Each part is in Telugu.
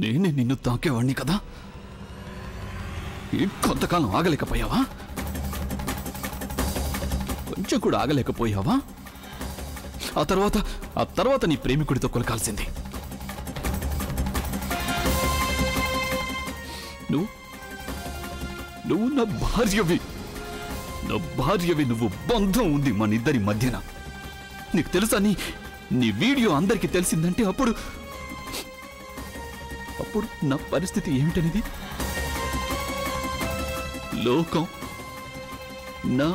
నేనే నిన్ను తాకేవాణ్ణి కదా. కొంతకాలం ఆగలేకపోయావా? కొంచెం కూడా ఆగలేకపోయావా? ఆ తర్వాత నీ ప్రేమికుడితో కొలకాల్సింది. నువ్వు నా భార్యవి. నువ్వు బంధం ఉంది మన ఇద్దరి మధ్యన. నీకు తెలుసా నీ వీడియో అందరికీ తెలిసిందంటే అప్పుడు నా పరిస్థితి ఏమిటనేది లోకం నా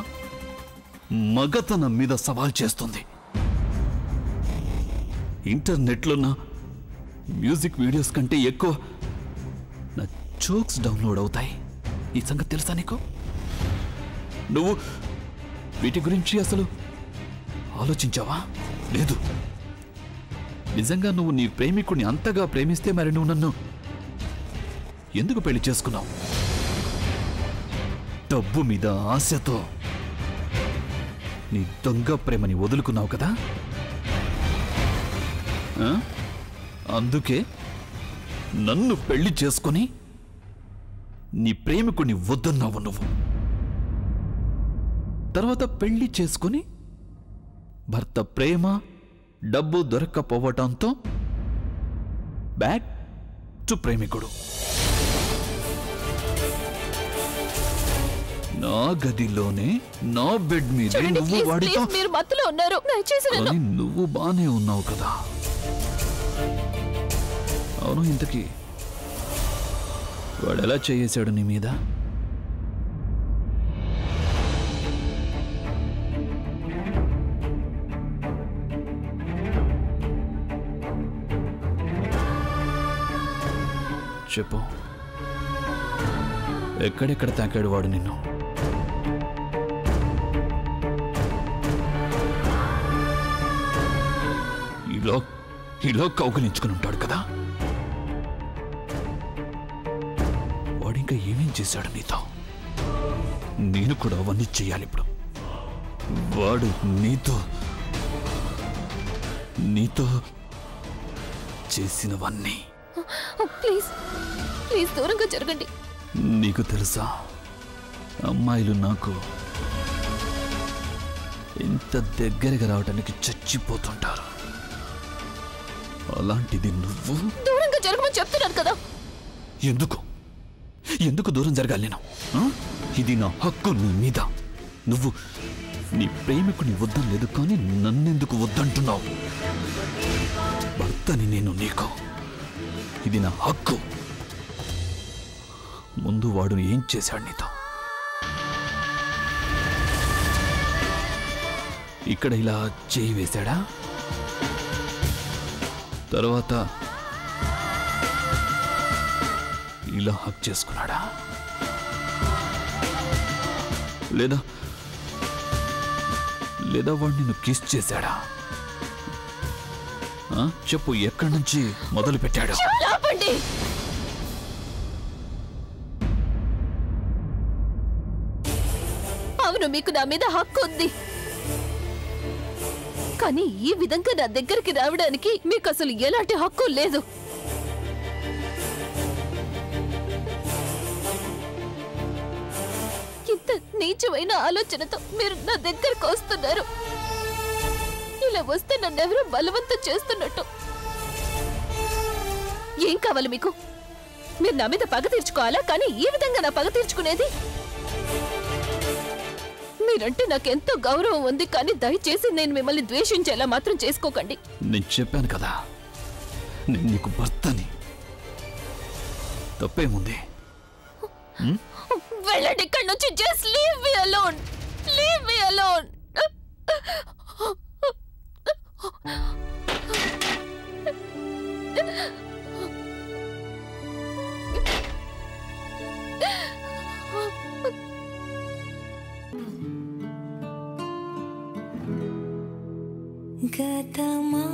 మగతనం మీద సవాల్ చేస్తుంది. ఇంటర్నెట్లో నా మ్యూజిక్ వీడియోస్ కంటే ఎక్కువ నా జోక్స్ డౌన్లోడ్ అవుతాయి. ఈ సంగతి తెలుసా నీకు? నువ్వు వీటి గురించి అసలు ఆలోచించావా? లేదు. నిజంగా నువ్వు నీ ప్రేమికుడిని అంతగా ప్రేమిస్తే మరి నువ్వు నన్ను ఎందుకు పెళ్లి చేసుకున్నావు? డబ్బు మీద ఆశతో నీ దొంగ ప్రేమని వదులుకున్నావు కదా. అందుకే నన్ను పెళ్లి చేసుకుని నీ ప్రేమికుడిని వద్దన్నావు నువ్వు. తర్వాత పెళ్లి చేసుకుని భర్త ప్రేమ డబ్బు దొరక్కపోవటంతో బ్యాక్ టు ప్రేమికుడు. నా గదిలోనే నా బెడ్ మీద నువ్వు వాడితో నువ్వు బానే ఉన్నావు కదా. అవును, ఇంతకీ వాడు ఎలా చేసాడు నీ మీద? చెప్పు, ఎక్కడెక్కడ తాకాడు వాడు నిన్ను? ఇలా కౌగిలించుకుని ఉంటాడు కదా. వాడు ఇంకా ఏమేం చేశాడు నీతో? నేను కూడా అవన్నీ చెయ్యాలి ఇప్పుడు. వాడు నీతో చేసినవన్నీ. ప్లీజ్ దూరంగా జరగండి. నీకు తెలుసా, అమ్మాయిలు నాకు ఎంత దగ్గరగా రావడానికి చచ్చిపోతుంటారు. అలాంటిది నువ్వు దూరంగా జరగమని చెప్తున్నాను కదా. ఎందుకు దూరం జరగాలి నేను? ఇది నా హక్కు నీ మీద. నువ్వు నీ ప్రేమికుని వద్దనలేదు, కానీ నన్నెందుకు వద్దంటున్నావు? భర్తని నేను నీకు. ఇది నా హక్కు. ముందు వాడు ఏం చేశాడు నీతో? ఇక్కడ ఇలా చేయి వేశాడా? తర్వాత ఇలా హక్ చేసుకున్నాడా? లేదా వాడు నిన్ను కిస్ చేశాడా? చెప్పు, ఎక్కడి నుంచి మొదలు పెట్టాడు? అవును, మీకు నా మీద హక్కు ఉంది, కానీ ఈ విధంగా నా దగ్గరికి రావడానికి మీకు అసలు ఎలాంటి హక్కు లేదు. ఇంత నీచమైన ఆలోచనతో మీరు నా దగ్గరకు వస్తున్నారు. ఇలా వస్తే నన్నెవరూ బలవంతం చేస్తున్నట్టు. ఏం కావాలి మీకు? మీరు నా మీద పగ తీర్చుకోవాలా? కానీ ఈ విధంగా నా పగ తీర్చుకునేది? మీరంటే నాకెంతో గౌరవం ఉంది, కానీ దయచేసి నేను మిమ్మల్ని ద్వేషించేలా మాత్రం చేసుకోకండి. నేను చెప్పాను కదా, నేను నీకు భర్తని. తప్పేముంది? వెళ్ళండి ఇక్కడి నుంచి. Just leave me alone. Leave me alone. గతమా